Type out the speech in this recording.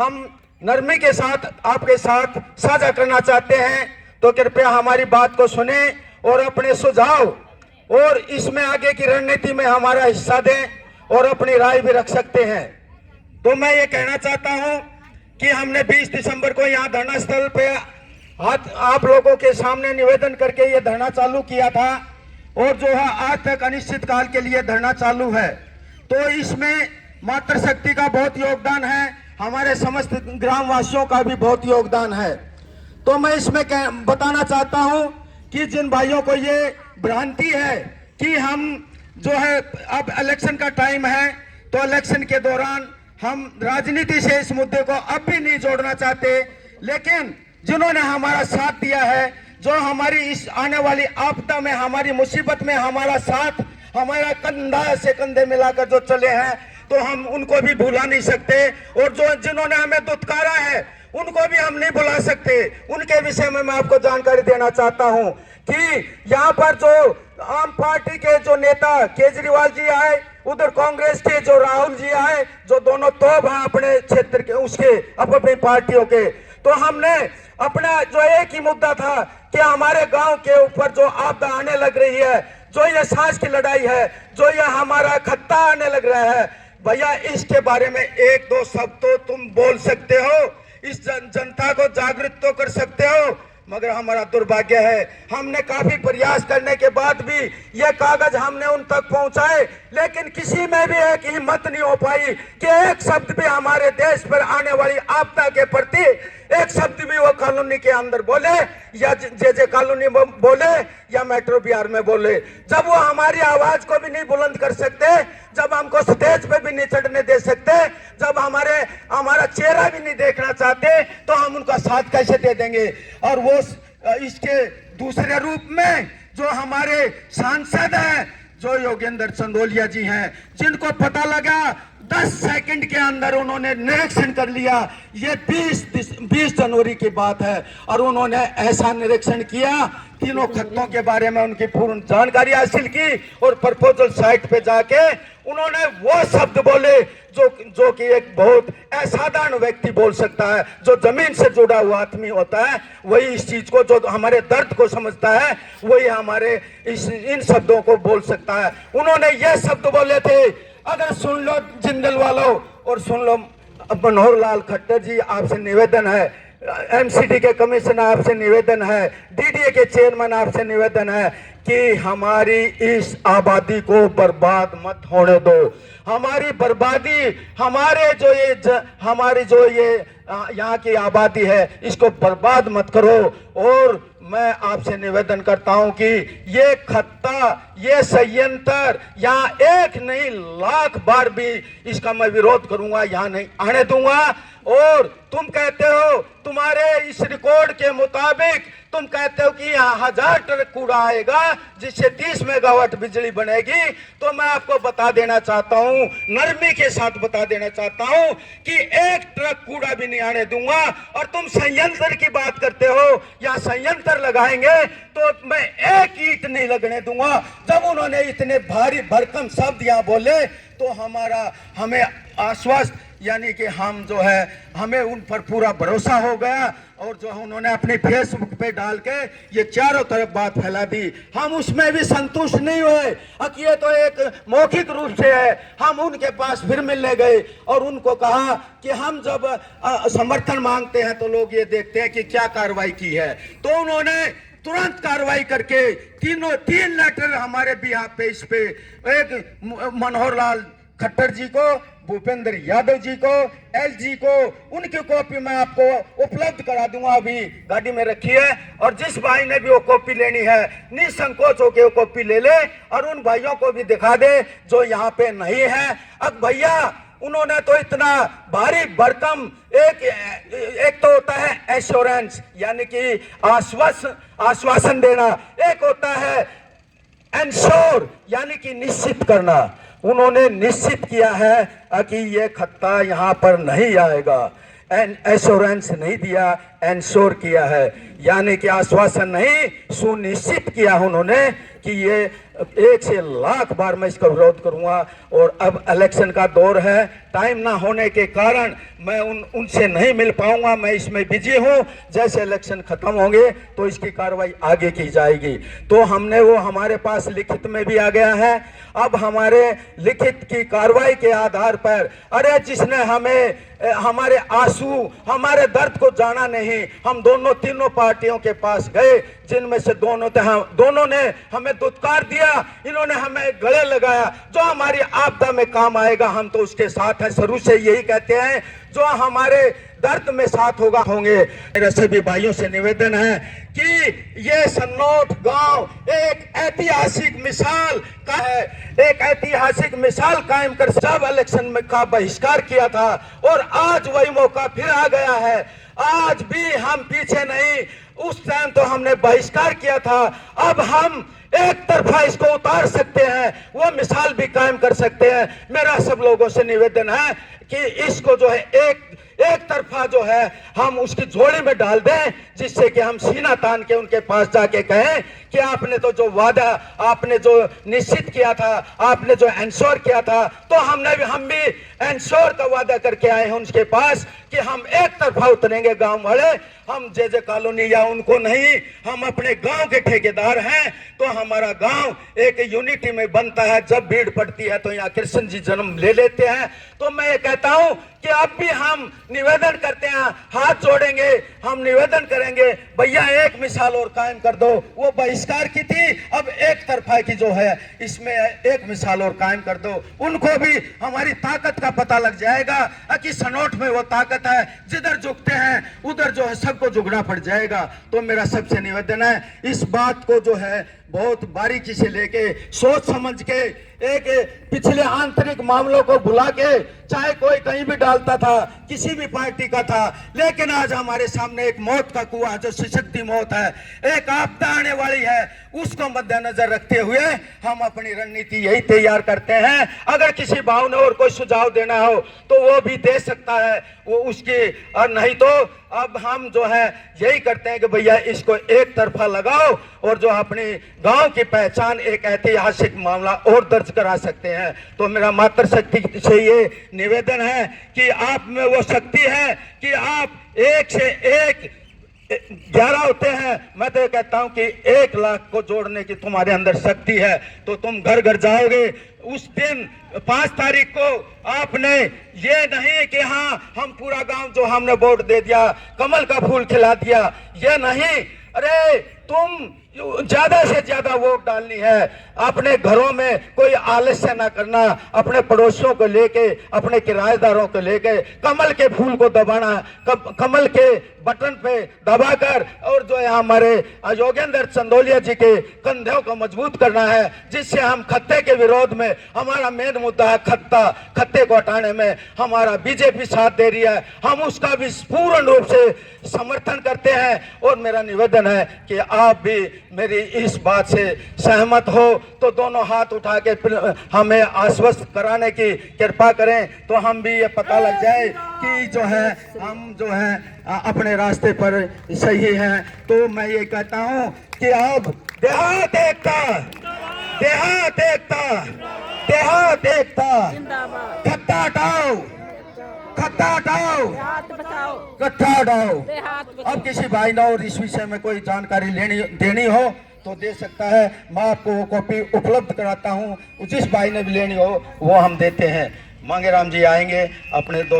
हम नरमी के साथ आपके साथ साझा करना चाहते हैं, तो कृपया हमारी बात को सुने और अपने सुझाव और इसमें आगे की रणनीति में हमारा हिस्सा दें और अपनी राय भी रख सकते हैं। तो मैं ये कहना चाहता हूं कि हमने 20 दिसंबर को यहाँ धरना स्थल पे आप लोगों के सामने निवेदन करके ये धरना चालू किया था और जो है आज तक अनिश्चित काल के लिए धरना चालू है। तो इसमें मातृशक्ति का बहुत योगदान है, हमारे समस्त ग्रामवासियों का भी बहुत योगदान है। तो मैं इसमें बताना चाहता हूं कि जिन भाइयों को ये भ्रांति है कि हम जो है अब इलेक्शन का टाइम है तो इलेक्शन के दौरान हम राजनीति से इस मुद्दे को अब भी नहीं जोड़ना चाहते, लेकिन जिन्होंने हमारा साथ दिया है, जो हमारी इस आने वाली आपदा में, हमारी मुसीबत में हमारा साथ, हमारा कंधा से कंधे मिलाकर जो चले हैं, तो हम उनको भी भुला नहीं सकते। और जो जिन्होंने हमें दुत्कारा है उनको भी हम नहीं भुला सकते। उनके विषय में मैं आपको जानकारी देना चाहता हूं कि यहाँ पर जो आम पार्टी के जो नेता केजरीवाल जी आए, उधर कांग्रेस के जो राहुल जी आए, जो दोनों तोप हैं अपने क्षेत्र के, उसके अपनी पार्टियों के, तो हमने अपना जो एक ही मुद्दा था कि हमारे गांव के ऊपर जो आपदा आने लग रही है, जो ये सांस की लड़ाई है, जो ये हमारा खत्ता आने लग रहा है, भैया इसके बारे में एक दो शब्द तो तुम बोल सकते हो, इस जनता को जागृत तो कर सकते हो। मगर हमारा दुर्भाग्य है, हमने काफी प्रयास करने के बाद भी ये कागज हमने उन तक पहुंचाए, लेकिन किसी में भी एक हिम्मत नहीं हो पाई कि एक शब्द भी हमारे देश पर आने वाली आपदा के प्रति एक शब्द भी वो कॉलोनी के अंदर बोले, या जे कॉलोनी बोले, या मेट्रो बिहार में बोले। जब वो हमारी आवाज को भी नहीं बुलंद कर सकते, जब हमको स्टेज पे भी नहीं चढ़ने दे सकते, जब हमारा चेहरा भी नहीं देखना चाहते, तो हम उनका साथ कैसे दे देंगे। और वो इसके दूसरे रूप में जो हमारे सांसद हैं, जो योगेंद्र चंदोलिया जी हैं, जिनको पता लगा 10 सेकंड के अंदर उन्होंने निरीक्षण कर लिया, ये 20 जनवरी की बात है, और उन्होंने ऐसा निरीक्षण किया, तीनों खत्तों के बारे में उनकी पूर्ण जानकारी हासिल की और प्रपोजल साइट पे जाके उन्होंने वो शब्द बोले जो कि एक बहुत असाधारण व्यक्ति बोल सकता है। जो जमीन से जुड़ा हुआ आदमी होता है वही इस चीज को, जो हमारे दर्द को समझता है, वही हमारे इन शब्दों को बोल सकता है। उन्होंने ये शब्द बोले थे, अगर सुन लो जिंदल वालों और सुन लो मनोहर लाल खट्टर जी, आपसे निवेदन है, एमसीडी के कमिश्नर आपसे निवेदन है, डीडीए के चेयरमैन आपसे निवेदन है कि हमारी इस आबादी को बर्बाद मत होने दो। हमारी बर्बादी, हमारी जो ये यहाँ की आबादी है, इसको बर्बाद मत करो। और मैं आपसे निवेदन करता हूं कि ये खत्ता, ये संयंत्र यहाँ एक नहीं लाख बार भी इसका मैं विरोध करूंगा, यहाँ नहीं आने दूंगा। और तुम कहते हो, तुम्हारे इस रिकॉर्ड के मुताबिक तुम कहते हो कि यहाँ 1000 ट्रक कूड़ा आएगा जिससे 30 मेगावाट बिजली बनेगी। तो मैं आपको बता देना चाहता हूँ, नरमी के साथ बता देना चाहता हूँ कि एक ट्रक कूड़ा भी नहीं आने दूंगा। और तुम संयंत्र की बात करते हो, या संयंत्र लगाएंगे तो मैं एक ईंट नहीं लगने दूंगा। जब उन्होंने इतने भारी भरकम शब्द यहाँ बोले तो हमें आश्वस्त, यानी कि हम जो है, हमें उन पर पूरा भरोसा हो गया। और जो उन्होंने अपने फेसबुक पे डाल के ये चारों तरफ बात फैला दी, हम उसमें भी संतुष्ट नहीं हुए। ये तो एक मौखिक रूप से है। हम उनके पास फिर मिलने गए और उनको कहा कि हम जब समर्थन मांगते हैं तो लोग ये देखते हैं कि क्या कार्रवाई की है। तो उन्होंने तुरंत कार्रवाई करके 3 लेटर हमारे बिहाफ पे, इस पे एक मनोहर लाल खट्टर जी को, भूपेंद्र यादव जी को, एल जी को, उनकी कॉपी मैं आपको उपलब्ध करा दूंगा, अभी गाड़ी में रखी है। और जिस भाई ने भी वो कॉपी लेनी है, निसंकोच होकर वो कॉपी ले ले और उन भाइयों को भी दिखा दे जो यहाँ पे नहीं है। अब भैया उन्होंने तो इतना भारी भरकम, एक तो होता है एश्योरेंस, यानी कि आश्वासन देना, एक होता है एंश्योर, यानी कि निश्चित करना। उन्होंने निश्चित किया है कि ये खत्ता यहाँ पर नहीं आएगा। एश्योरेंस नहीं दिया, एंश्योर किया है। यानी कि आश्वासन नहीं, सुनिश्चित किया उन्होंने कि ये 1 से लाख बार मैं इसका विरोध करूंगा। और अब इलेक्शन का दौर है, टाइम ना होने के कारण मैं उनसे नहीं मिल पाऊंगा, मैं इसमें बिजी हूं। जैसे इलेक्शन खत्म होंगे तो इसकी कार्रवाई आगे की जाएगी। तो हमने वो हमारे पास लिखित में भी आ गया है। अब हमारे लिखित की कार्रवाई के आधार पर, अरे जिसने हमें हमारे आंसू, हमारे दर्द को जाना नहीं, हम तीनों पार्टियों के पास गए, जिनमें से दोनों ने हमें दुत्कार दिया, इन्होंने हमें गले लगाया। जो हमारी आपदा में काम आएगा हम तो उसके साथ हैं, शुरू से यही कहते हैं। जो हमारे दर्द में साथ होंगे। मेरे सभी भाइयों से निवेदन है कि ये सन्नौठ गांव एक ऐतिहासिक मिसाल का है, एक ऐतिहासिक मिसाल कायम कर, जब इलेक्शन में का बहिष्कार किया था और आज वही मौका फिर आ गया है। आज भी हम पीछे नहीं, उस टाइम तो हमने बहिष्कार किया था, अब हम एक तरफा इसको उतार सकते हैं, वो मिसाल भी कायम कर सकते हैं। मेरा सब लोगों से निवेदन है कि इसको जो है एक तरफा जो है हम उसकी झोली में डाल दें, जिससे कि हम सीना तान के उनके पास जाके कहें कि आपने तो जो वादा, आपने जो निश्चित किया था, आपने जो इंश्योर किया था, तो हम भी इंश्योर का वादा करके आए हैं उनके पास कि हम एक तरफा उतरेंगे गांव वाले। हम जे कॉलोनी या उनको नहीं, हम अपने गांव के ठेकेदार हैं। तो हमारा गांव एक यूनिटी में बनता है। जब भीड़ पड़ती है तो यहाँ कृष्ण जी जन्म ले लेते हैं। तो मैं ये कहता हूं कि अब भी हम निवेदन करते हैं, हाथ जोड़ेंगे, हम निवेदन करेंगे, भैया एक मिसाल और कायम कर दो। वो बहिष्कार की थी, अब एक तरफा की जो है इसमें एक मिसाल और कायम कर दो। उनको भी हमारी ताकत का पता लग जाएगा कि सनौठ में वो ताकत है, जिधर झुकते हैं उधर जो है सबको झुकना पड़ जाएगा। तो मेरा सबसे निवेदन है, इस बात को जो है बहुत बारीकी से लेके, सोच समझ के, एक पिछले आंतरिक मामलों को भुला के, चाहे कोई कहीं भी डालता था, किसी भी पार्टी का था, लेकिन आज हमारे सामने एक मौत का कुआं, जो सशक्ति मौत है, एक आपदा आने वाली है, उसको मद्देनजर रखते हुए हम अपनी रणनीति यही तैयार करते हैं। अगर किसी भाव ने और कोई सुझाव देना हो तो वो भी दे सकता है, वो उसकी, और नहीं तो अब हम जो है यही करते हैं कि भैया इसको एक तरफा लगाओ और जो अपनी गांव की पहचान, एक ऐतिहासिक मामला और दर्ज करा सकते हैं। तो मेरा मातृ शक्ति से ये निवेदन है कि आप में वो शक्ति है कि आप 1 से 1 11 होते हैं। मैं तो कहता हूं कि 1 लाख को जोड़ने की तुम्हारे अंदर शक्ति है। तो तुम घर घर जाओगे उस दिन 5 तारीख को। आपने ये नहीं कि हाँ हम पूरा गांव जो हमने वोट दे दिया, कमल का फूल खिला दिया, ये नहीं। अरे तुम ज्यादा से ज्यादा वोट डालनी है। अपने घरों में कोई आलस्य ना करना, अपने पड़ोसियों को लेके, अपने किराएदारों को लेके कमल के फूल को दबाना, कमल के बटन पे दबाकर, और जो है हमारे योगेंद्र चंदोलिया जी के कंधों को मजबूत करना है, जिससे हम खत्ते के विरोध में, हमारा मेन मुद्दा है खत्ते को हटाने में हमारा बीजेपी साथ दे रही है, हम उसका भी पूर्ण रूप से समर्थन करते हैं। और मेरा निवेदन है कि आप भी मेरी इस बात से सहमत हो तो दोनों हाथ उठा के हमें आश्वस्त कराने की कृपा करें, तो हम भी ये पता लग जाए कि जो है हम जो है अपने रास्ते पर सही हैं। तो मैं ये कहता हूं कि अब देहात एकता, देहात एकता, देहात एकता, खत्ता हटाओ, खत्ता हटाओ, कट्ठा हटाओ। अब किसी भाई ने और इस विषय में कोई जानकारी देनी हो तो दे सकता है, मैं आपको वो कॉपी उपलब्ध कराता हूँ। जिस भाई ने भी लेनी हो वो हम देते हैं। मांगेराम जी आएंगे अपने दोस्त